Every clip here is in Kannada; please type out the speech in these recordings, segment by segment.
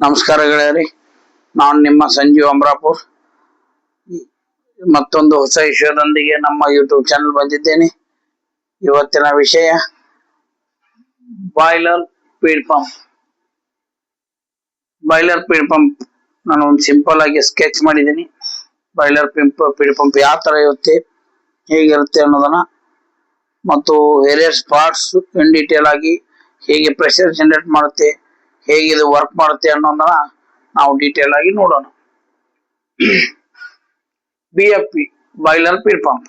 ನಮಸ್ಕಾರ ಗೆಳೆಯರಿ, ನಾನು ನಿಮ್ಮ ಸಂಜೀವ್ ಅಮರಾಪುರ್. ಮತ್ತೊಂದು ಹೊಸ ವಿಷಯದೊಂದಿಗೆ ನಮ್ಮ ಯೂಟ್ಯೂಬ್ ಚಾನಲ್ ಬಂದಿದ್ದೇನೆ. ಇವತ್ತಿನ ವಿಷಯ boiler feed pump. Boiler feed pump ನಾನು ಒಂದು ಸಿಂಪಲ್ ಆಗಿ ಸ್ಕೆಚ್ ಮಾಡಿದ್ದೀನಿ. ಬಾಯ್ಲರ್ ಫೀಡ್ ಪಂಪ್ ಯಾವ ತರ ಇರುತ್ತೆ, ಹೇಗಿರುತ್ತೆ ಅನ್ನೋದನ್ನ ಮತ್ತು ವೇರಿಯಸ್ ಪಾರ್ಟ್ಸ್ ಇನ್ ಡೀಟೇಲ್ ಆಗಿ ಹೇಗೆ ಪ್ರೆಷರ್ ಜನರೇಟ್ ಮಾಡುತ್ತೆ, ಹೇಗೆ ಇದು ವರ್ಕ್ ಮಾಡುತ್ತೆ ಅನ್ನೋದನ್ನ ನಾವು ಡೀಟೇಲ್ ಆಗಿ ನೋಡೋಣ. BFP boiler feed pump.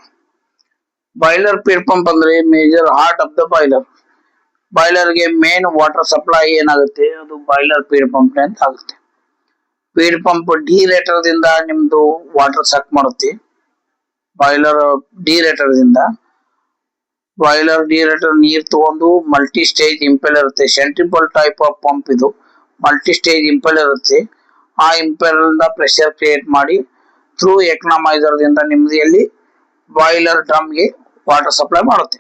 Boiler feed pump ಅಂದ್ರೆ major heart of the boiler. Boiler ಗೆ ಮೇನ್ ವಾಟರ್ ಸಪ್ಲೈ ಏನಾಗುತ್ತೆ ಅದು ಬಾಯ್ಲರ್ ಫೀಡ್ ಪಂಪ್ ಅಂತ ಆಗುತ್ತೆ. ಫೀಡ್ ಪಂಪ್ ಡಿರೇಟರ್ ದಿಂದ ನಿಮ್ದು ವಾಟರ್ ಸಕ್ ಮಾಡುತ್ತೆ. ಬಾಯ್ಲರ್ ಡಿರೇಟರ್ ದಿಂದ ಬಾಯ್ಲರ್ ಡಿರೇಟರ್ ನೀರ್ ತಗೊಂಡು ಮಲ್ಟಿ ಸ್ಟೇಜ್ ಇಂಪೆಲ್ಲರ್ ಇರುತ್ತೆ. ಸೆಂಟ್ರಿಪಲ್ ಟೈಪ್ ಆಫ್ ಪಂಪ್ ಇದು. ಮಲ್ಟಿ ಸ್ಟೇಜ್ ಇಂಪೆಲ್ಲರ್ ಇರುತ್ತೆ. ಆ ಇಂಪೆಲ್ಲರ್ ಇಂದ ಪ್ರೆಷರ್ ಕ್ರಿಯೇಟ್ ಮಾಡಿ ಥ್ರೂ ಎಕನಾಮೈಸರ್ ದಿಂದ ನಿಮ್ಮದಿಯಲ್ಲಿ ಬಾಯ್ಲರ್ ಡ್ರಮ್ ಗೆ ವಾಟರ್ ಸಪ್ಲೈ ಮಾಡುತ್ತೆ.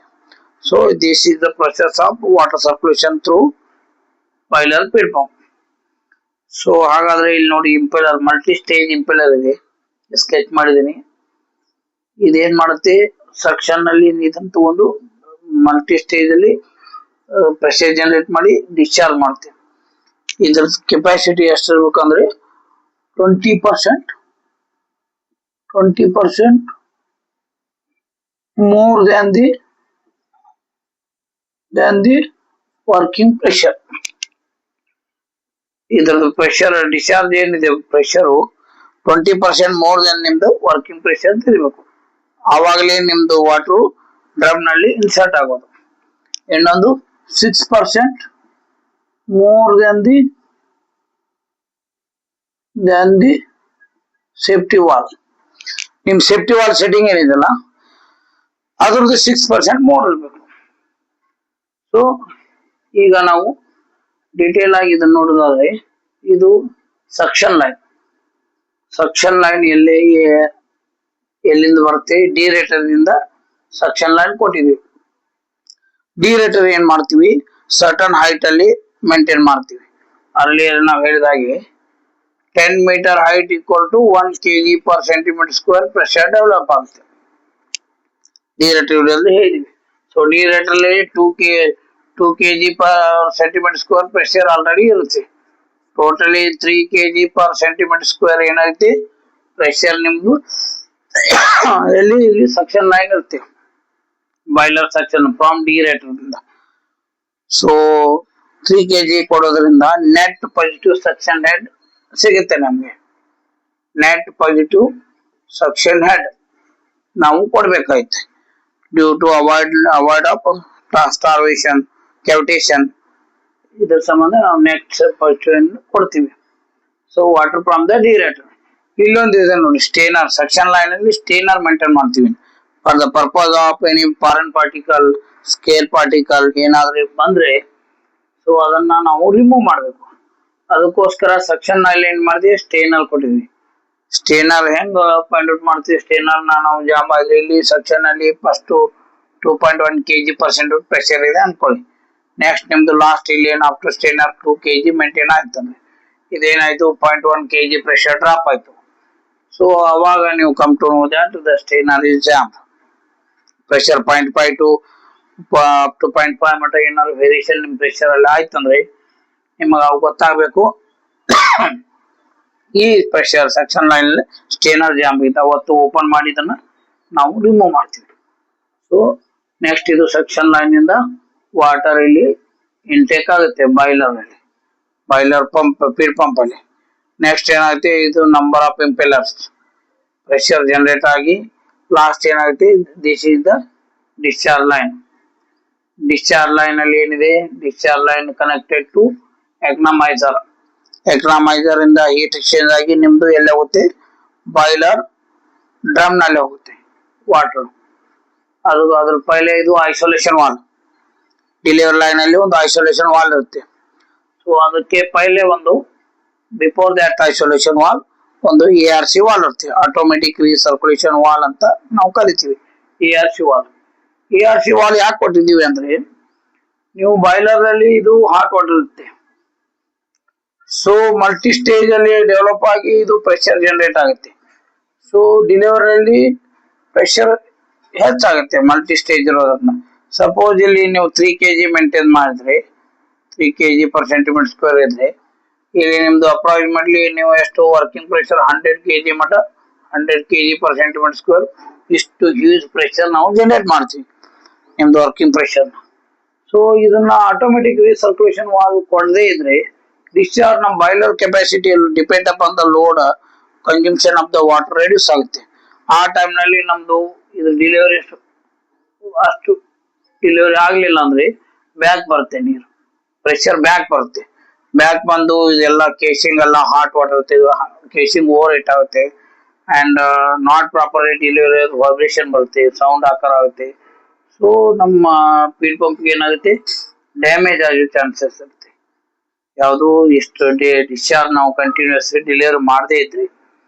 So this is the process of water circulation through boiler feed pump. So ಹಾಗಾದ್ರೆ ಇಲ್ಲಿ ನೋಡಿ, ಇಂಪೆಲ್ಲರ್ ಮಲ್ಟಿ ಸ್ಟೇಜ್ ಇಂಪೆಲ್ಲರ್ ಇದೆ, ಸ್ಕೆಚ್ ಮಾಡಿದ್ದೀನಿ. ಇದೇನ್ ಮಾಡುತ್ತೆ, ಸೆಕ್ಷನ್ ನಲ್ಲಿ ನೀರನ್ನು ತಗೊಂಡು ಮಲ್ಟಿ ಸ್ಟೇಜ್ ಅಲ್ಲಿ ಪ್ರೆಷರ್ ಜನರೇಟ್ ಮಾಡಿ ಡಿಸ್ಚಾರ್ಜ್ ಮಾಡುತ್ತೆ. ಇದ್ರ capacity ಎಷ್ಟಿರ್ಬೇಕಂದ್ರೆ 20% more than the working pressure. ಇದ್ರದ್ದು ಪ್ರೆಷರ್ ಡಿಸ್ಚಾರ್ಜ್ ಏನಿದೆ ಪ್ರೆಷರ್ 20% ಮೋರ್ ದೆನ್ ನಿಮ್ದು ವರ್ಕಿಂಗ್ ಪ್ರೆಷರ್ ಇರಬೇಕು. ಆವಾಗಲೇ ನಿಮ್ದು ವಾಟರ್ ಡ್ರಮ್ ನಲ್ಲಿ ಇನ್ಸರ್ಟ್ ಆಗೋದು. ಇನ್ನೊಂದು 6% more than the safety wall. ನಿಮ್ ಸೇಫ್ಟಿ ವಾಲ್ ಸೆಟ್ಟಿಂಗ್ ಏನಿದೆಲ್ಲ ಅದ್ರದ್ದು 6% ಮೋರ್ ಇರಬೇಕು. ಸೊ ಈಗ ನಾವು ಡೀಟೇಲ್ ಆಗಿ ಇದನ್ನ ನೋಡೋದಾದ್ರೆ, ಇದು ಸಕ್ಷನ್ ಲೈನ್. ಸಕ್ಷನ್ ಲೈನ್ ಎಲ್ಲಿಂದ ಬರುತ್ತೆ, ಡಿರೇಟರ್ ದಿಂದ ಸಕ್ಷನ್ ಲೈನ್ ಕೊಟ್ಟಿದ್ವಿ. ಡಿರೇಟರ್ ಏನ್ ಮಾಡ್ತೀವಿ, ಸರ್ಟನ್ ಹೈಟ್ ಅಲ್ಲಿ ಮೇಂಟೈನ್ ಮಾಡ್ತೀವಿ. ಅಲ್ಲಿ ನಾವು ಹೇಳಿದಾಗೆ 10 metre height equal to 1 kg per centimeter square pressure develop ಆಗುತ್ತೆ. ಡಿರೇಟರ್ ಹೇಳಿದ್ವಿ. ಸೊ ಡಿರೇಟರ್ ಅಲ್ಲಿ 2 kg per centimeter square pressure already ಇರುತ್ತೆ. Totally 3 kg per centimeter square ಏನಾಗುತ್ತೆ ಪ್ರೆಷರ್ ನಿಮ್ದು ಇಲ್ಲಿ ಸಕ್ಷನ್ ಲೈನ್ ಇರುತ್ತೆ. ಬಾಯ್ಲರ್ ಸೆಕ್ಷನ್ ಫ್ರಮ್ ಡಿರೇಟರ್ ದಿಂದ. ಸೊ 3 kg ಕೊಡೋದ್ರಿಂದ ನೆಟ್ ಪಾಸಿಟಿವ್ ಸಕ್ಷನ್ ಹೆಡ್ ಸಿಗುತ್ತೆ ನಮ್ಗೆ. ನೆಟ್ ಪಾಸಿಟಿವ್ ಸಕ್ಷನ್ ಹೆಡ್ ನಾವು ಕೊಡ್ಬೇಕಾಯ್ತು. Due to avoid of starvation, cavitation, ಇದ್ರ ಸಂಬಂಧ ನಾವು ನೆಟ್ ಪಾಸಿಟಿವ್ ಕೊಡ್ತೀವಿ. So water from the deaerator. ಇಲ್ಲೊಂದು ಇದೆ ನೋಡಿ, ಸ್ಟೇನರ್. ಸಕ್ಷನ್ ಲೈನ್ ಅಲ್ಲಿ ಸ್ಟೇನರ್ ಮೇಂಟೈನ್ ಮಾಡ್ತೀವಿ for the purpose of any foreign particle, scale particle ಏನಾದ್ರೂ ಬಂದ್ರೆ ಸೊ ಅದನ್ನ ನಾವು ರಿಮೂವ್ ಮಾಡ್ಬೇಕು. ಅದಕ್ಕೋಸ್ಕರ ಸಕ್ಷನ್ ನಲ್ಲಿ ಏನ್ ಮಾಡಿದ್ವಿ, ಸ್ಟೇನರ್ ಕೊಟ್ಟಿದ್ವಿ. ಸ್ಟೇನರ್ ಹೆಂಗ್ ಫೈಂಡ್ ಔಟ್ ಮಾಡ್ತೀವಿ, ಸ್ಟೇನರ್ ನಾವು ಜಾಮ್ ಆದ್ರೆ ಇಲ್ಲಿ ಸಕ್ಷನ್ ಅಲ್ಲಿ ಫಸ್ಟ್ 2.1 kg % ಪ್ರೆಷರ್ ಇದೆ ಅನ್ಕೊಳ್ಳಿ. ನೆಕ್ಸ್ಟ್ ನಿಮ್ದು ಲಾಸ್ಟ್ ಇಲ್ಲಿ ಏನ್ ಆಫ್ಟರ್ ಸ್ಟೇನರ್ 2 kg ಮೇಂಟೈನ್ ಆಯ್ತಂದ್ರೆ ಇದೇನಾಯ್ತು 0.1 kg ಪ್ರೆಷರ್ ಡ್ರಾಪ್ ಆಯ್ತು. ಸೊ ಅವಾಗ ನೀವು come to know that the strainer is jam. Pressure 0.5 to up to 0.5 ಮಟ್ಟ ಏನಾದ್ರು ವೇರಿಯೇಷನ್ ನಿಮ್ ಪ್ರೆಷರ್ ಅಲ್ಲಿ ಆಯ್ತಂದ್ರೆ ನಿಮಗೆ ಅವು ಗೊತ್ತಾಗಬೇಕು. ಈ ಪ್ರೆಷರ್ ಸೆಕ್ಷನ್ ಲೈನ್ ಅಲ್ಲಿ ಸ್ಟೇನರ್ ಜಾಮ್ ಇದೆ, ಅವತ್ತು ಓಪನ್ ಮಾಡಿದನ್ನ ನಾವು ರಿಮೂವ್ ಮಾಡ್ತೀವಿ. ಸೊ ನೆಕ್ಸ್ಟ್ ಇದು ಸೆಕ್ಷನ್ ಲೈನ್ ಇಂದ ವಾಟರ್ ಇಲ್ಲಿ ಇಂಟೇಕ್ ಆಗುತ್ತೆ ಬಾಯ್ಲರ್ ಅಲ್ಲಿ, ಬಾಯ್ಲರ್ ಪಂಪ್ ಫೀಡ್ ಪಂಪ್ ಅಲ್ಲಿ. ನೆಕ್ಸ್ಟ್ ಏನಾಗುತ್ತೆ, ಇದು number of impellers pressure generate ಆಗಿ ಲಾಸ್ಟ್ ಏನಾಗುತ್ತೆ, this is the discharge line. Discharge line ಅಲ್ಲಿ ಏನಿದೆ, discharge line connected to economiser. Economiser ಇಂದ ಹೀಟ್ ಎಕ್ಸ್ಚೇಂಜ್ ಆಗಿ ನಿಮ್ದು ಎಲ್ಲಿ ಹೋಗುತ್ತೆ, ಬಾಯ್ಲರ್ ಡ್ರಮ್ ನಲ್ಲಿ ಹೋಗುತ್ತೆ ವಾಟರ್. ಅದ್ರ ಪೈಲೆ ಇದು ಐಸೋಲೇಷನ್ ವಾಲ್. ಡಿಲಿವರ್ ಲೈನ್ ಅಲ್ಲಿ ಒಂದು ಐಸೋಲೇಷನ್ ವಾಲ್ ಇರುತ್ತೆ. ಸೊ ಅದಕ್ಕೆ ಪೈಲೆ ಒಂದು ಬಿಫೋರ್ ದಟ್ ಐಸೋಲೇಷನ್ ವಾಲ್ ಒಂದು ARC ವಾಲ್ ಇರುತ್ತೆ, ಆಟೋಮೆಟಿಕ್ ರೀಸರ್ಕ್ಯುಲೇಷನ್ ವಾಲ್ ಅಂತ ನಾವು ಕರಿತೀವಿ. ARC ವಾಲ್ ಯಾಕೆ ಕೊಟ್ಟಿದ್ದೀವಿ ಅಂದ್ರೆ, ನೀವು ಬಾಯ್ಲರ್ ಅಲ್ಲಿ ಇದು ಹಾಟ್ ವಾಟರ್ ಇರುತ್ತೆ, ಸೊ ಮಲ್ಟಿ ಸ್ಟೇಜ್ ಅಲ್ಲಿ ಡೆವಲಪ್ ಆಗಿ ಇದು ಪ್ರೆಷರ್ ಜನರೇಟ್ ಆಗುತ್ತೆ. ಸೊ ಡಿಲಿವರಿಯಲ್ಲಿ ಪ್ರೆಷರ್ ಹೆಚ್ಚಾಗುತ್ತೆ ಮಲ್ಟಿ ಸ್ಟೇಜ್ ಇರೋದನ್ನ. ಸಪೋಸ್ ಇಲ್ಲಿ ನೀವು 3 kg ಮೇಂಟೈನ್ ಮಾಡಿದ್ರೆ 3 kg per centimeter square ಇದ್ರೆ ಇಲ್ಲಿ ನಿಮ್ದು ಅಪ್ರಾಕ್ಸಿಮೇಟ್ಲಿ ನೀವು ಎಷ್ಟು ವರ್ಕಿಂಗ್ ಪ್ರೆಷರ್ 100 kg ಮಟ್ಟ 100 kg per centimeter square ಇಷ್ಟು ಹ್ಯೂಜ್ ಪ್ರೆಷರ್ ನಾವು ಜನರೇಟ್ ಮಾಡ್ತೀವಿ ನಿಮ್ದು ವರ್ಕಿಂಗ್ ಪ್ರೆಷರ್. ಸೊ ಇದನ್ನ ಆಟೋಮೆಟಿಕ್ ಸರ್ಕ್ಯುಲೇಷನ್ ವಾಲ್ವ್ ಕೊಡದೇ ಇದ್ರೆ ಡಿಸ್ಚಾರ್ಜ್ ನಮ್ಮ boiler capacity depend upon the load consumption of the water reduce ಆಗುತ್ತೆ. ಆ ಟೈಮ್ ನಲ್ಲಿ ನಮ್ದು ಇದು ಡೆಲಿವರಿ ಅಷ್ಟು ಡೆಲಿವರಿ ಆಗ್ಲಿಲ್ಲ ಅಂದ್ರೆ ಬ್ಯಾಕ್ ಬರುತ್ತೆ, ನೀರು ಪ್ರೆಷರ್ ಬ್ಯಾಕ್ ಬರುತ್ತೆ. ಬ್ಯಾಕ್ ಬಂದು ಇದೆಲ್ಲ ಕೇಸಿಂಗ್ ಎಲ್ಲ ಹಾಟ್ ವಾಟರ್ ಇರುತ್ತೆ, ಕೇಸಿಂಗ್ ಓವರ್ ಹಿಟ್ ಆಗುತ್ತೆ and not proper delivery vibration ಬರುತ್ತೆ, ಸೌಂಡ್ ಆಕಾರ ಆಗುತ್ತೆ. ಸೊ ನಮ್ಮ ಫೀಡ್ ಪಂಪ್ಗೆ ಏನಾಗುತ್ತೆ, ಡ್ಯಾಮೇಜ್ ಆಗೋ ಚಾನ್ಸಸ್ ಇರುತ್ತೆ. ಯಾವುದು ಎಷ್ಟು ಡಿಸ್ಚಾರ್ಜ್ ನಾವು ಕಂಟಿನ್ಯೂಸ್ ಡೆಲಿವರಿ ಮಾಡದೇ ಇದ್ರಿ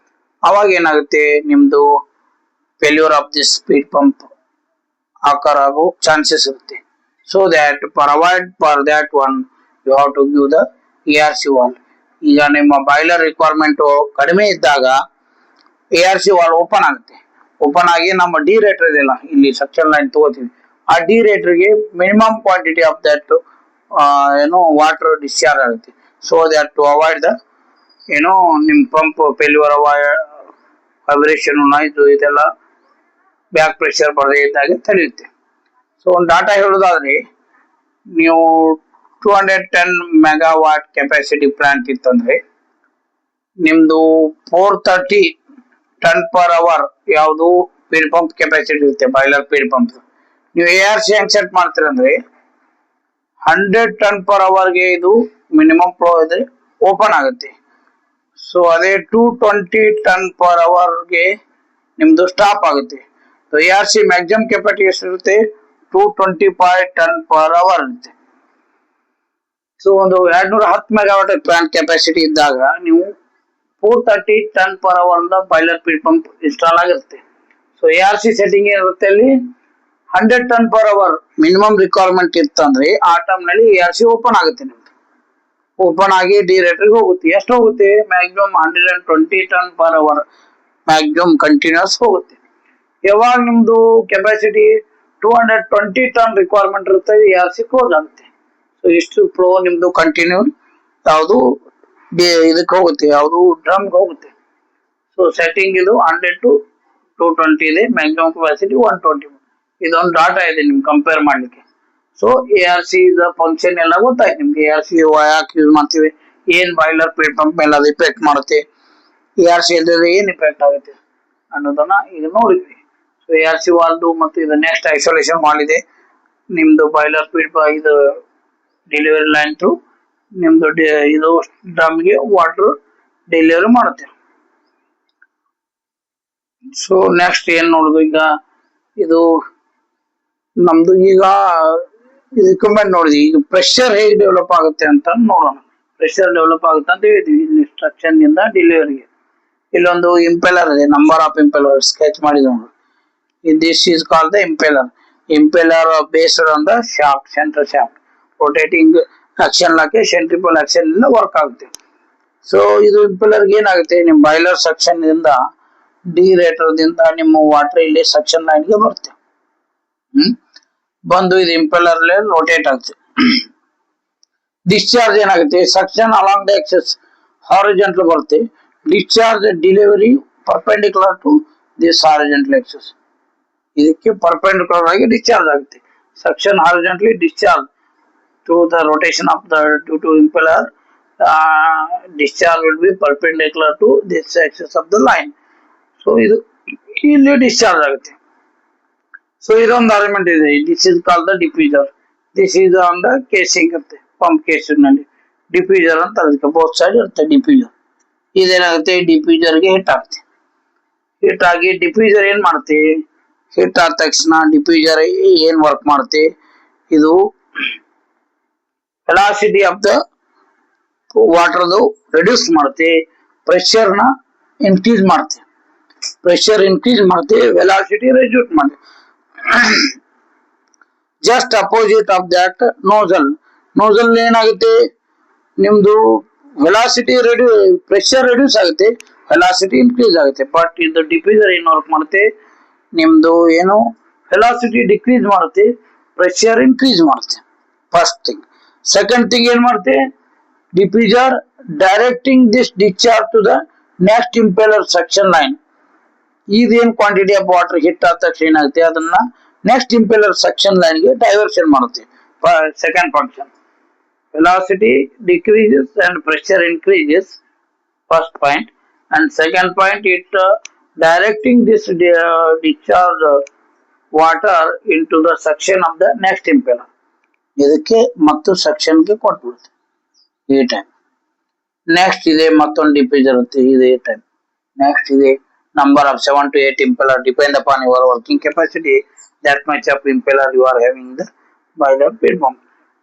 ಅವಾಗ ಏನಾಗುತ್ತೆ, ನಿಮ್ದು failure of this feed pump ಆಕಾರ ಆಗೋ ಚಾನ್ಸಸ್ ಇರುತ್ತೆ. So that for that one you have to give the ARC valve. ಈಗ ನಿಮ್ಮ ಬಾಯ್ಲರ್ ರಿಕ್ವೈರ್ಮೆಂಟ್ ಕಡಿಮೆ ಇದ್ದಾಗ ARC ವಾಲ್ ಓಪನ್ ಆಗುತ್ತೆ. ಓಪನ್ ಆಗಿ ನಮ್ಮ ಡಿ ರೇಟರ್ ಇದೆಲ್ಲ ಇಲ್ಲಿ ಸೆಕ್ಷನ್ ಲೈನ್ ತಗೋತೀವಿ, ಆ ಡಿ ರೇಟರ್ಗೆ minimum quantity of that water discharge ಆಗುತ್ತೆ. So that to avoid the ನಿಮ್ ಪಂಪ್ ಫೇಲ್ಯೂರ್ ವೈಬ್ರೇಷನ್ ನಾಯ್ಸು ಇದೆಲ್ಲ ಬ್ಯಾಕ್ ಪ್ರೆಷರ್ ಬರದೇ ಇದ್ದಾಗೆ ತಡೆಯುತ್ತೆ. ಸೊ ಒಂದು ಡಾಟಾ ಹೇಳೋದಾದ್ರೆ ನೀವು 210 ಮೆಗಾವಾಟ್ ಕೆಪಾಸಿಟಿ ಪ್ಲಾಂಟ್ ಇತ್ತಂದ್ರೆ ನಿಮ್ದು 430 ಟನ್ ಪರ್ ಅವರ್ ಯಾವುದು ಫೀಡ್ ಪಂಪ್ ಕೆಪಾಸಿಟಿ ಇರುತ್ತೆ ಬಾಯ್ಲರ್ ಫೀಡ್ ಪಂಪ್. ನೀವು ARC ಹೆಂಗ್ ಸೆಟ್ ಮಾಡ್ತೀರಂದ್ರೆ 100 ಟನ್ ಪರ್ ಅವರ್ಗೆ ಇದು ಮಿನಿಮಮ್ ಫ್ಲೋ ಇದ್ರೆ ಓಪನ್ ಆಗುತ್ತೆ. ಸೊ ಅದೇ 220 ಟನ್ ಪರ್ ಅವರ್ಗೆ ನಿಮ್ದು ಸ್ಟಾಪ್ ಆಗುತ್ತೆ. ಸೊ ARC ಮ್ಯಾಕ್ಸಿಮಮ್ ಕೆಪಾಸಿಟಿ ಎಷ್ಟಿರುತ್ತೆ, 225 ಟನ್ ಪರ್ ಅವರ್ ಇರುತ್ತೆ. ಸೊ ಒಂದು 210 ಮೆಗಾವಾಟ್ ಪ್ಲಾಂಟ್ ಕೆಪಾಸಿಟಿ ಇದ್ದಾಗ ನೀವು 430 ton per hour boiler feed pump install ಆಗಿರುತ್ತೆ. ಸೊ ARC ಸೆಟ್ಟಿಂಗ್ ಏನಿರುತ್ತೆ ಅಲ್ಲಿ 100 ton per hour minimum requirement ಇತ್ತಂದ್ರೆ ಆ ಟೈಮ್ ನಲ್ಲಿ ARC ಓಪನ್ ಆಗುತ್ತೆ. ನಿಮ್ದು ಓಪನ್ ಆಗಿ ಡಿ ರೇಟರ್ಗೆ ಹೋಗುತ್ತೆ. ಎಷ್ಟು ಹೋಗುತ್ತೆ, maximum 120 ton per hour maximum continuous ಹೋಗುತ್ತೆ. ಯಾವಾಗ ನಿಮ್ದು ಕೆಪಾಸಿಟಿ 220 ಟನ್ ರಿಕ್ವೈರ್ಮೆಂಟ್ ಇರುತ್ತೆ ARC ಕ್ಲೋಸ್ ಆಗುತ್ತೆ. ಸೊ ಇಷ್ಟು ಫ್ಲೋ ನಿಮ್ದು ಕಂಟಿನ್ಯೂ ಯಾವುದು ಇದಕ್ಕೆ ಹೋಗುತ್ತೆ, ಯಾವುದು ಡ್ರಮ್ಗೆ ಹೋಗುತ್ತೆ. ಸೊ ಸೆಟ್ಟಿಂಗ್ ಇದು 100 to 220 ಇದೆ, ಮ್ಯಾಕ್ಸಿಮಮ್ ಕೆಪಾಸಿಟಿ 120. ಇದೊಂದು ಡಾಟಾ ಇದೆ ನಿಮ್ಗೆ ಕಂಪೇರ್ ಮಾಡ್ಲಿಕ್ಕೆ. ಸೊ ARC ಫಂಕ್ಷನ್ ಎಲ್ಲ ಗೊತ್ತಾಯ್ತು ನಿಮ್ಗೆ. ARC ಯಾಕೆ ಯೂಸ್ ಮಾಡ್ತೀವಿ, ಏನ್ ಬಾಯ್ಲರ್ ಫೀಡ್ ಪಂಪ್ ಮೇಲೆ ಅದು ಇಫೆಕ್ಟ್ ಮಾಡುತ್ತೆ, ARC ಇಲ್ಲದೆ ಏನ್ ಇಫೆಕ್ಟ್ ಆಗುತ್ತೆ ಅನ್ನೋದನ್ನ ಈಗ ನೋಡಿದ್ವಿ. ಸೊ ARC ವಾಲ್ದು ಮತ್ತು ಇದು ನೆಕ್ಸ್ಟ್ ಐಸೋಲೇಷನ್ ವಾಲ್ ಇದೆ. ನಿಮ್ದು ಬಾಯ್ಲರ್ ಫೀಡ್ ಇದು ಡೆಲಿವರಿ ಲೈನ್ ಥ್ರೂ ನಿಮ್ದು ಇದು ಡ್ರಮ್ಗೆ ವಾಟರ್ ಡೆಲಿವರಿ ಮಾಡುತ್ತೆ. ಸೊ ನೆಕ್ಸ್ಟ್ ಏನ್ ನೋಡುದು, ಈಗ ಇದು ನಮ್ದು ಈಗ ರಿಕ್ವೈರ್ಮೆಂಟ್ ನೋಡಿದ್ವಿ. ಈಗ ಪ್ರೆಷರ್ ಹೇಗೆ ಡೆವಲಪ್ ಆಗುತ್ತೆ ಅಂತ ನೋಡೋಣ. ಪ್ರೆಷರ್ ಡೆವಲಪ್ ಆಗುತ್ತೆ ಅಂತ ಹೇಳಿದ್ವಿ ಇನ್ಸ್ಟ್ರಕ್ಷನ್ ಇಂದ ಡೆಲಿವರಿಗೆ. ಇಲ್ಲೊಂದು ಇಂಪೆಲರ್ ಇದೆ, ನಂಬರ್ ಆಫ್ ಇಂಪೆಲರ್ ಸ್ಕೆಚ್ ಮಾಡಿದ್ರು. This is call the impeller. Impeller based on the shaft, center shaft rotating action like centrifugal action ಇಂದ ವರ್ಕ್ ಆಗುತ್ತೆ. ಸೊ ಇದು ಇಂಪೆಲರ್ಗೆ ಏನಾಗುತ್ತೆ, ನಿಮ್ ಬಾಯ್ಲರ್ ಸೆಕ್ಷನ್ ಇಂದ ಡಿ ರೇಟರ್ ದಿಂದ ನಿಮ್ಮ ವಾಟರ್ ಇಲ್ಲಿ ಸೆಕ್ಷನ್ ಲೈನ್ಗೆ ಬರುತ್ತೆ. ಬಂದು ಇದು ಇಂಪೆಲರ್ ರೊಟೇಟ್ ಆಗುತ್ತೆ. ಡಿಸ್ಚಾರ್ಜ್ ಏನಾಗುತ್ತೆ, section along the axis horizontal ಬರುತ್ತೆ. Discharge delivery perpendicular to this horizontal axis. ಇದಕ್ಕೆ ಪರ್ಪೆಂಡಿಕ್ಯುಲರ್ ಆಗಿ ಡಿಸ್ಚಾರ್ಜ್ ಆಗುತ್ತೆ. Section horizontally discharge through the rotation of the due to impeller, discharge will be perpendicular to this axis of the line. So ಇದು ಇಲ್ಲಿ ಡಿಸ್ಚಾರ್ಜ್ ಆಗುತ್ತೆ. ಸೊ ಇದೊಂದು ಅರೇಂಜ್ಮೆಂಟ್ ಇದೆ. This is called the diffuser. This is on the casing ಇರುತ್ತೆ, ಪಂಪ್ ಕೇಸಿಂಗ್ ನಲ್ಲಿ ಡಿಫ್ಯೂಸರ್ ಅಂತ ಅದಕ್ಕೆ ಬೋತ್ ಸೈಡ್ ಇರುತ್ತೆ ಡಿಫ್ಯೂಸರ್. ಇದೇನಾಗುತ್ತೆ, ಡಿಫ್ಯೂಸರ್ಗೆ ಹಿಟ್ ಆಗುತ್ತೆ. ಹಿಟ್ ಆಗಿ ಡಿಫ್ಯೂಸರ್ ಏನ್ ಮಾಡುತ್ತೆ, ಹಿಟ್ ಆದ ತಕ್ಷಣ ಡಿಫ್ಯೂಸರ್ ಏನ್ ವರ್ಕ್ ಮಾಡುತ್ತೆ, ಇದು velocity of the water reduce ಮಾಡುತ್ತೆ, ಪ್ರೆಷರ್ ನ ಇನ್ಕ್ರೀಸ್ ಮಾಡುತ್ತೆ. ಪ್ರೆಷರ್ ಇನ್ಕ್ರೀಸ್ ಮಾಡುತ್ತೆ, ವೆಲಾಸಿಟಿ ರೆಡ್ಯೂಸ್ ಮಾಡುತ್ತೆ. Just opposite of that nozzle. Nozzle ಏನಾಗುತ್ತೆ, ನಿಮ್ದು ವೆಲಾಸಿಟಿ ಪ್ರೆಷರ್ ರೆಡ್ಯೂಸ್ ಆಗುತ್ತೆ, ವೆಲಾಸಿಟಿ ಇನ್ಕ್ರೀಸ್ ಆಗುತ್ತೆ. ಬಟ್ ಇದು ಡಿಫ್ಯೂಸರ್ ಏನು ವರ್ಕ್ ಮಾಡುತ್ತೆ, ನಿಮ್ದು ಏನು ವೆಲಾಸಿಟಿ ಡಿಕ್ರೀಸ್ ಮಾಡುತ್ತೆ, ಪ್ರೆಷರ್ ಇನ್ಕ್ರೀಸ್ ಮಾಡುತ್ತೆ. First thing. ಸೆಕೆಂಡ್ ಥಿಂಗ್ ಏನ್ ಮಾಡುತ್ತೆ, diffuser directing this discharge to the next impeller section line. ಇದೇನ್ ಕ್ವಾಂಟಿಟಿ ಆಫ್ ವಾಟರ್ ಹಿಟ್ ಆದ ತಕ್ಷಣ ಏನಾಗುತ್ತೆ, ಅದನ್ನ ನೆಕ್ಸ್ಟ್ ಇಂಪೆಲ್ಲರ್ ಸೆಕ್ಷನ್ ಲೈನ್ಗೆ ಡೈವರ್ಷನ್ ಮಾಡುತ್ತೆ. Second function, velocity decreases and pressure increases, first point. And second point, it directing this discharge water into the section of the next impeller. ಇದಕ್ಕೆ ಮತ್ತು ಸೆಕ್ಷನ್ಗೆ ಕೊಟ್ಬಿಡುತ್ತೆ ಈ ಟೈಮ್. ನೆಕ್ಸ್ಟ್ ಇದೆ ಮತ್ತೊಂದು ಡಿಫ್ಯೂಸರ್ ಇರುತ್ತೆ, ಇದೇ ಟೈಮ್. ನೆಕ್ಸ್ಟ್ ಇದೆ number of 7 to 8 impeller depend upon your working capacity, that much of impeller you are having the boiler feed pump.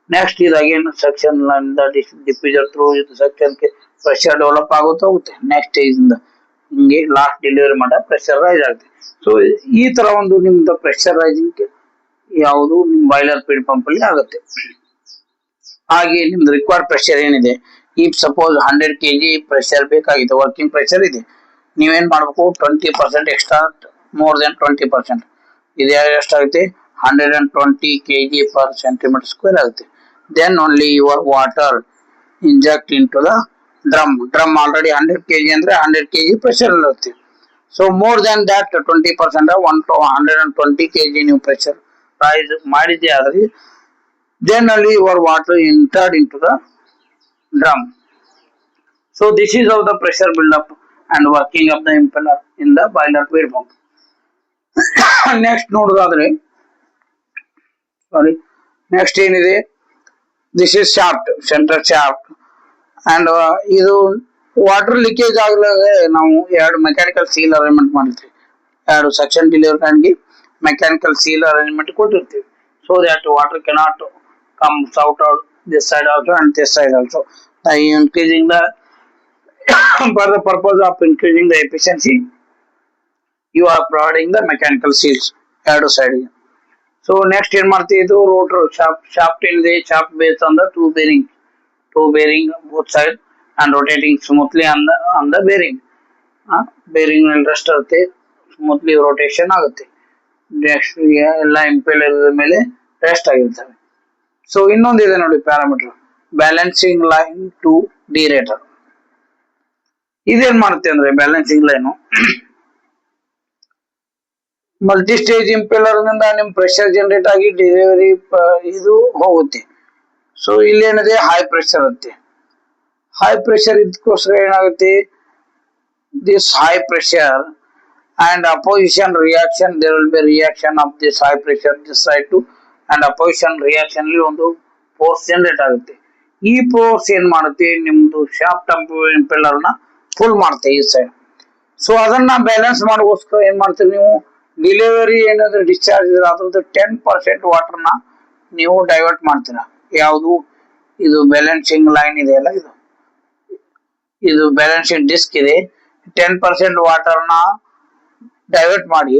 Next is again section line, that is diffuser through the section के pressure develop ಆಗುತ್ತಾ ಹೋಗುತ್ತೆ. ನೆಕ್ಸ್ಟ್ is ಇಂದ ಹಿಂಗೆ ಲಾಸ್ಟ್ ಡೆಲಿವರಿ ಮಾಡ ಪ್ರೆಷರ್ ರೈಸ್ ಆಗುತ್ತೆ. ಸೊ ಈ ತರ ಒಂದು ನಿಮ್ದು ಪ್ರೆಷರ್ ರೈಸಿಂಗ್ ಯಾವುದು ನಿಮ್ ಬಾಯ್ಲರ್ ಫೀಡ್ ಪಂಪ್ ಅಲ್ಲಿ ಆಗುತ್ತೆ. ಹಾಗೆ ನಿಮ್ದು ರಿಕ್ವೈರ್ಡ್ ಪ್ರೆಷರ್ ಏನಿದೆ, ಈ ಸಪೋಸ್ 100 kg ಪ್ರೆಷರ್ ಬೇಕಾಗಿದೆ, ವರ್ಕಿಂಗ್ ಪ್ರೆಷರ್ ಇದೆ, ನೀವೇನ್ ಮಾಡ್ಬೇಕು, 20% ಎಕ್ಸ್ಟ್ರಾ, ಮೋರ್ ದೆನ್ 20%. ಇದು ಎಷ್ಟಾಗುತ್ತೆ, 120 kg per centimeter square ಆಗುತ್ತೆ. Then only your water inject into the drum. Drum already 100 kg ಅಂದ್ರೆ 100 kg pressure ಇರುತ್ತೆ. So more than that 20% 120 kg ನೀವು pressure rise ಮಾಡಿದ್ದೆ ಆದ್ರೆ, then only your water entered into the drum. So this is how the pressure build up and working of the impeller in the boiler feed pump. Next ನೋಡೋದಾದ್ರೆ, ಸಾರಿ, ನೆಕ್ಸ್ಟ್ ಏನಿದೆ, this is shaft, central shaft. And ಇದು ವಾಟರ್ ಲೀಕೇಜ್ ಆಗ್ಲಾಗ ನಾವು ಎರಡು ಮೆಕ್ಯಾನಿಕಲ್ ಸೀಲ್ ಅರೇಂಜ್ಮೆಂಟ್ ಮಾಡಿರ್ತೀವಿ. ಎರಡು ಸೆಕ್ಷನ್ ಡೆಲಿವರಿ ಲೈನ್ಗೆ ಮೆಕ್ಯಾನಿಕಲ್ ಸೀಲ್ ಅರೇಂಜ್ಮೆಂಟ್ ಕೊಟ್ಟಿರ್ತೀವಿ. So that water cannot comes out this side also and this side also. Increasing the for the purpose of increasing the efficiency, you are providing the mechanical seals ಎರಡು ಸೈಡ್. ಸೊ ನೆಕ್ಸ್ಟ್ ಏನ್ ಮಾಡ್ತೀವಿ, ಇದು ರೋಟರ್ ಶಾಫ್ಟ್ ಏನಿದೆ, shaft based on the two bearing both side and rotating smoothly on the bearing. Bearing ನಲ್ಲಿ ರೆಸ್ಟ್ ಇರುತ್ತೆ, ಸ್ಮೂತ್ಲಿ ರೊಟೇಷನ್ ಆಗುತ್ತೆ. ನೆಕ್ಸ್ಟ್ ಎಲ್ಲ ಇಂಪೆಲ್ಲರ್ ಮೇಲೆ ರೆಸ್ಟ್ ಆಗಿರ್ತವೆ. ಸೊ ಇನ್ನೊಂದಿದೆ ನೋಡಿ ಪ್ಯಾರಾಮೀಟರ್, ಬ್ಯಾಲೆನ್ಸಿಂಗ್ ಲೈನ್ ಟು ಡಿರೇಟರ್. ಇದೇನ್ ಮಾಡುತ್ತೆ ಅಂದ್ರೆ, balancing line multi stage impeller ನಿಂದ ನಿಮ್ ಪ್ರೆಷರ್ ಜನರೇಟ್ ಆಗಿ ಡೆಲಿವರಿ ಇದು ಹೋಗುತ್ತೆ. ಸೊ ಇಲ್ಲೇನಿದೆ, ಹೈ ಪ್ರೆಷರ್ ಇರುತ್ತೆ. ಹೈ ಪ್ರೆಷರ್ ಇದಕ್ಕೋಸ್ಕರ ಏನಾಗುತ್ತೆ, this high pressure and opposition reaction, there will be reaction of this high pressure this side to, and opposition reaction ಅಲ್ಲಿ ಒಂದು ಫೋರ್ಸ್ ಜನರೇಟ್ ಆಗುತ್ತೆ. ಈ ಫೋರ್ಸ್ ಏನ್ ಮಾಡುತ್ತೆ, ನಿಮ್ದು ಶಾಫ್ಟ್ ಇಂಪೆಲ್ಲರ್ ನ ಫುಲ್ ಮಾಡುತ್ತೆ ಈ ಸೈಡ್. ಸೊ ಅದನ್ನ ಬ್ಯಾಲೆನ್ಸ್ ಮಾಡೋಗೋಸ್ಕರ ಏನ್ ಮಾಡ್ತೀರಿ ನೀವು, ಡೆಲಿವರಿ ಏನಾದ್ರು ಡಿಸ್ಚಾರ್ಜ್ ಇದ್ರೆ ಅದ್ರದ್ದು 10% ವಾಟರ್ನ ನೀವು ಡೈವರ್ಟ್ ಮಾಡ್ತೀರಾ. ಯಾವುದು, ಇದು ಬ್ಯಾಲೆನ್ಸಿಂಗ್ ಲೈನ್ ಇದೆ ಅಲ್ಲ, ಇದು ಬ್ಯಾಲೆನ್ಸಿಂಗ್ ಡಿಸ್ಕ್ ಇದೆ, 10% ವಾಟರ್ನ ಡೈವರ್ಟ್ ಮಾಡಿ,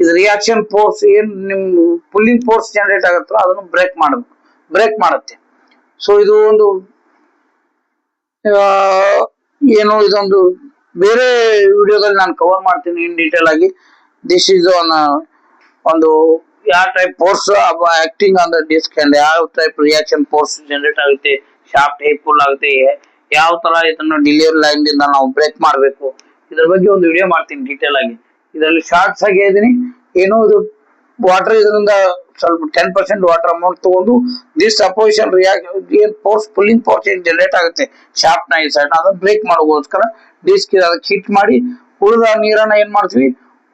ಇದು ರಿಯಾಕ್ಷನ್ ಫೋರ್ಸ್ ಏನ್ ನಿಮ್ ಪುಲ್ಲಿಂಗ್ ಫೋರ್ಸ್ ಜನರೇಟ್ ಆಗುತ್ತೋ ಅದನ್ನು ಬ್ರೇಕ್ ಮಾಡುತ್ತೆ. ಸೊ ಇದು ಒಂದು ಏನು, ಇದೊಂದು ಬೇರೆ ವಿಡಿಯೋದಲ್ಲಿ ನಾನು ಕವರ್ ಮಾಡ್ತೀನಿ ಇನ್ ಡೀಟೇಲ್ ಆಗಿ. ದಿಸ್ ಇಸ್ ಒಂದು ಯಾವ type force acting on the disc and ಯಾವ ಟೈಪ್ ರಿಯಾಕ್ಷನ್ ಫೋರ್ಸ್ ಜನರೇಟ್ ಆಗುತ್ತೆ, ಶಾಫ್ಟ್ ಹೇಗೆ ಫುಲ್ ಆಗುತ್ತೆ, ಯಾವ ತರ ಇದನ್ನು ಡೆಲಿವರಿ ಲೈನ್ ದಿಂದ ನಾವು ಬ್ರೇಕ್ ಮಾಡಬೇಕು, ಇದ್ರ ಬಗ್ಗೆ ಒಂದು ವಿಡಿಯೋ ಮಾಡ್ತೀನಿ ಡೀಟೇಲ್ ಆಗಿ. ಇದರಲ್ಲಿ ಶಾರ್ಟ್ಸ್ ಆಗಿ ಇದೀನಿ. ಏನೋ ಇದು ವಾಟರ್ ಇದರಿಂದ ಸ್ವಲ್ಪ 10% ವಾಟರ್ ಅಮೌಂಟ್ ತಗೊಂಡು this opposition reaction force pulling force ಏನ್ ಜನರೇಟ್ ಆಗುತ್ತೆ ಶಾಫ್ಟ್ ನ ಈ ಸೈಡ್, ಅದನ್ನ ಬ್ರೇಕ್ ಮಾಡೋಗೋಸ್ಕರ ಡಿಸ್ಕ್ ಅದಕ್ಕೆ ಹಿಟ್ ಮಾಡಿ, ಉಳಿದ ನೀರನ್ನ ಏನ್ ಮಾಡ್ತೀವಿ,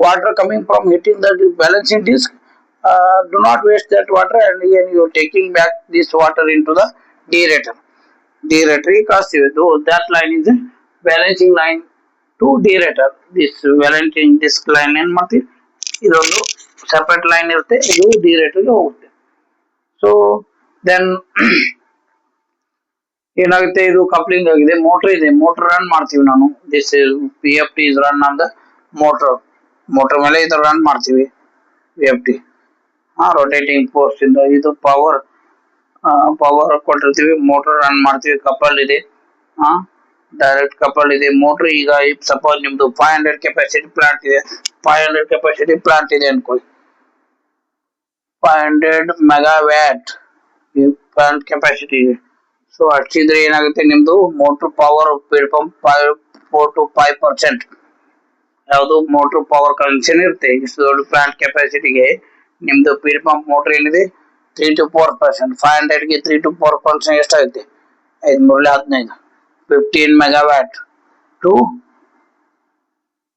water coming from hitting the balancing disc, do not waste that water and you taking back this water into the deaerator ಕಳಿಸ್ತೀವಿ. That line is balancing line to deaerator. This balancing disc line ಏನ್ ಮಾಡ್ತೀವಿ, ಇದೊಂದು ಸೆಪರೇಟ್ ಲೈನ್ ಇರುತ್ತೆ, ಇದು ಡಿರೇಟರ್ಗೆ ಹೋಗುತ್ತೆ. ಸೊ ದೆನ್ ಏನಾಗುತ್ತೆ, ಇದು ಕಪ್ಲಿಂಗ್ ಆಗಿದೆ, ಮೋಟರ್ ಇದೆ, ಮೋಟರ್ ರನ್ ಮಾಡ್ತೀವಿ ನಾನು. This PFT is run on the motor ಮೇಲೆ ಇದು ರನ್ ಮಾಡ್ತೀವಿ PFT. ರೊಟೇಟಿಂಗ್ ಫೋರ್ಸ್ ಇಂದ ಇದು ಪವರ್ ಕೊಟ್ಟಿರ್ತೀವಿ, ಮೋಟರ್ ರನ್ ಮಾಡ್ತೀವಿ, ಕಪಲ್ ಇದೆ, ಡೈರೆಕ್ಟ್ ಕಪಲ್ ಇದೆ ಮೋಟರ್. ಈಗ ಸಪೋಸ್ ನಿಮ್ದು 500 ಕೆಪಾಸಿಟಿ ಪ್ಲಾಂಟ್ ಇದೆ, 500 ಕೆಪಾಸಿಟಿ ಪ್ಲಾಂಟ್ ಇದೆ ಅನ್ಕೊಳ್ಳಿ, 500 ಮೆಗಾವ್ಯಾಟ್ ಪ್ಲಾಂಟ್ ಕೆಪಾಸಿಟಿ ಇದೆ. ಸೊ ಅಷ್ಟಿದ್ರೆ ಏನಾಗುತ್ತೆ, ನಿಮ್ದು motor power speed pump 4 to 5% ಯಾವುದು ಮೋಟರ್ ಪವರ್ ಕನ್ಸನ್ ಇರುತ್ತೆ. ಇಷ್ಟು ದೊಡ್ಡ ಪ್ಲಾಂಟ್ ಕೆಪಾಸಿಟಿಗೆ ನಿಮ್ದು ಸ್ಪೀಡ್ ಪಂಪ್ ಮೋಟರ್ ಏನಿದೆ 3 to 4%. 500ಗೆ 3 to 4% ಎಷ್ಟಾಗುತ್ತೆ? 5 3 15 15 ಮೆಗಾವ್ಯಾಟ್ ಟು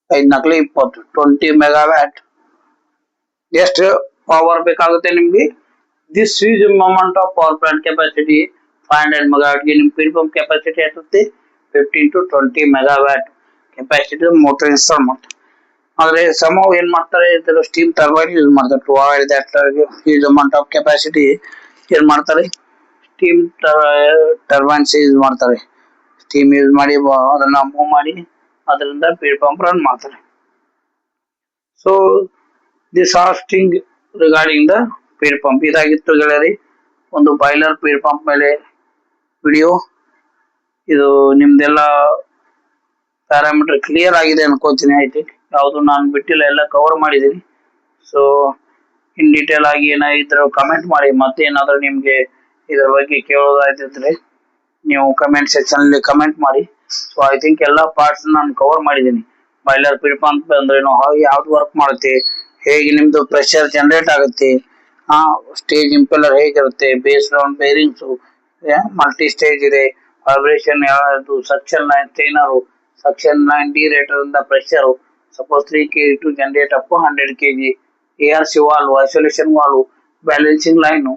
5 4 20 20 ಮೆಗಾವ್ಯಾಟ್. ಎಷ್ಟು ಪವರ್ ಬೇಕಾಗುತ್ತೆ ನಿಮ್ಗೆ? This is moment of power plant capacity 500 ಮೆಗಾವ್ಯಾಟ್ಗೆ ನಿಮ್ಮ ಸ್ಪೀಡ್ ಪಂಪ್ ಕೆಪಾಸಿಟಿ ಎಷ್ಟಿರುತ್ತೆ? 15 to 20 megawatt capacity motor install ಮಾಡ್ತಾರೆ. ಆದ್ರೆ ಸಮವ್ ಏನ್ ಮಾಡ್ತಾರೆ, ಸ್ಟೀಮ್ ಟರ್ಬೈನ್ ಯೂಸ್ ಮಾಡ್ತಾರೆ to avoid that huge amount of capacity. ಏನ್ ಮಾಡ್ತಾರೆ, ಸ್ಟೀಮ್ ಟರ್ಬೈನ್ಸ್ ಯೂಸ್ ಮಾಡ್ತಾರೆ. ಸ್ಟೀಮ್ ಯೂಸ್ ಮಾಡಿ ಅದನ್ನ ಮೂವ್ ಮಾಡಿ ಅದರಿಂದ ಸ್ಪೀಡ್ ಪಂಪ್ ರನ್ ಮಾಡ್ತಾರೆ. So this are thing regarding the speed pump. ಇದಾಗಿತ್ತು ಗೆಳೆಯರಿ ಒಂದು ಬಾಯ್ಲರ್ ಸ್ಪೀಡ್ ಪಂಪ್ ಮೇಲೆ ವಿಡಿಯೋ. ಇದು ನಿಮ್ದೆಲ್ಲ ಪ್ಯಾರಾಮೀಟರ್ ಕ್ಲಿಯರ್ ಆಗಿದೆ ಅನ್ಕೋತೀನಿ. ಐ ಥಿಂಕ್ ಯಾವುದು ನಾನು ಬಿಟ್ಟಿಲ್ಲ, ಎಲ್ಲ ಕವರ್ ಮಾಡಿದ್ದೀನಿ. ಸೊ ಇನ್ ಡೀಟೇಲ್ ಆಗಿ ಏನಾಗಿದ್ರು ಕಮೆಂಟ್ ಮಾಡಿ. ಮತ್ತೆ ಏನಾದ್ರು ನಿಮ್ಗೆ ಇದರ ಬಗ್ಗೆ ಕೇಳೋದಾಯ್ತಿದ್ರೆ ನೀವು ಕಮೆಂಟ್ ಸೆಕ್ಷನ್ ಅಲ್ಲಿ ಕಮೆಂಟ್ ಮಾಡಿ. ಸೊ ಐ ಥಿಂಕ್ ಎಲ್ಲ ಪಾರ್ಟ್ಸ್ ನಾನು ಕವರ್ ಮಾಡಿದ್ದೀನಿ. ಬಾಯ್ಲರ್ ಸ್ಪೀಡ್ ಪಂಪ್ ಅಂದ್ರೇನು, ಯಾವ್ದು ವರ್ಕ್ ಮಾಡುತ್ತೆ, ಹೇಗೆ ನಿಮ್ದು ಪ್ರೆಷರ್ ಜನರೇಟ್ ಆಗುತ್ತೆ, ಸ್ಟೇಜ್ ಇಂಪೆಲ್ಲರ್ ಹೇಗಿರುತ್ತೆ, base round bearings, multi stage ಇದೆ, ವೈಬ್ರೇಷನ್ ಯಾವುದು, suction line strainer, suction line deaerator ಇಂದ pressure suppose 3 kg to generate up to 100 kg, ARC valve, isolation valve, balancing line,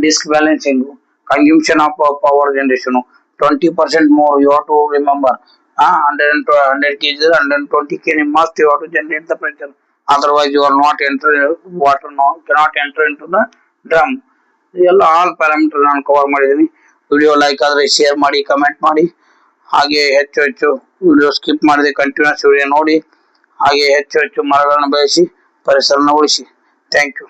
disc balancing, consumption of power generation 20% more. You have to remember 100 kg 120 kg must you have to generate the pressure, otherwise you are not enter water cannot enter into the drum. ಎಲ್ಲ ಆಲ್ ಪ್ಯಾರಾಮೀಟರ್ ನಾನು ಕವರ್ ಮಾಡಿದ್ದೀನಿ. ವಿಡಿಯೋ ಲೈಕ್ ಆದ್ರೆ ಶೇರ್ ಮಾಡಿ, ಕಮೆಂಟ್ ಮಾಡಿ. ಹಾಗೆ ಹೆಚ್ಚು ಹೆಚ್ಚು ವಿಡಿಯೋ ಸ್ಕಿಪ್ ಮಾಡದೆ ಕಂಟಿನ್ಯೂಸ್ ವಿಡಿಯೋ ನೋಡಿ. ಹಾಗೆ ಹೆಚ್ಚು ಹೆಚ್ಚು ಮರಗಳನ್ನು ಬೆಳೆಸಿ ಪರಿಸರನ ಉಳಿಸಿ. Thank you.